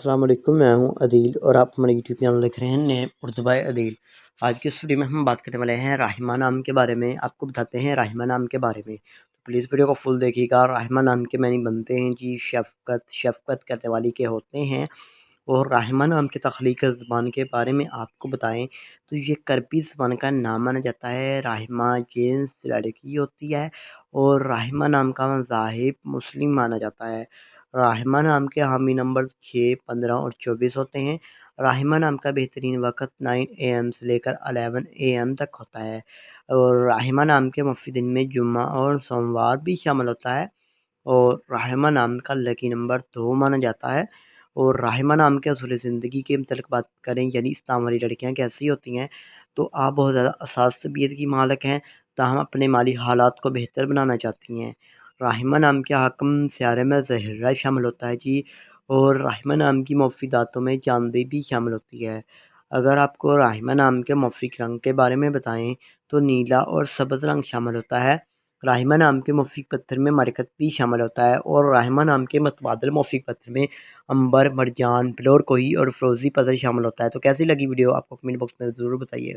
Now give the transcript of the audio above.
अस्सलाम वालेकुम। मैं हूं अदील और आप हमारे यूट्यूब चैनल देख रहे हैं ने उर्दू बाय अदील। आज की इस वीडियो में हम बात करने वाले हैं राहिमा नाम के बारे में। आपको बताते हैं राहिमा नाम के बारे में, तो प्लीज़ वीडियो को फुल देखिएगा। राहिमा नाम के मैंने बनते हैं जी शफ़क़त करने वाली के होते हैं। और राहिमा नाम की तख्लीक़ ज़बान के बारे में आपको बताएं तो ये करबी ज़बान का नाम माना जाता है। राहिमा जेंस लड़की होती है और राहिमा नाम का मज़ाहिब मुस्लिम माना जाता है। राहिमा नाम के हामी नंबर 6, 15 और 24 होते हैं। राहिमा नाम का बेहतरीन वक़्त 9 AM से लेकर 11 AM तक होता है। और राहिमा नाम के मफ़ी दिन में जुम्मा और सोमवार भी शामिल होता है। और राहिमा नाम का लकी नंबर 2 माना जाता है। और राहिमा नाम के असूल ज़िंदगी के मतलब बात करें, यानी इस्लाम वाली लड़कियाँ कैसी होती हैं, तो आप बहुत ज़्यादा असास तबीयत की मालिक हैं, ताहम अपने माली हालात को बेहतर बनाना चाहती हैं। राहिमा नाम के हाकम सियारे में ज़हरा शामिल होता है जी। और राहिमा नाम की मुफीदातों में चांदी भी शामिल होती है। अगर आपको राहिमा नाम के मुफ़ीक रंग के बारे में बताएं तो नीला और सब्ज़ रंग शामिल होता है। राहिमा नाम के मुफ़ीक पत्थर में मरकत भी शामिल होता है। और राहिमा नाम के मतबादल मुफ़ीक पत्थर में अंबर, मरजान, फ्लोर कोही और फ़िरोज़ी पत्थर शामिल होता है। तो कैसी लगी वीडियो आपको कमेंट बॉक्स में ज़रूर बताइएगा।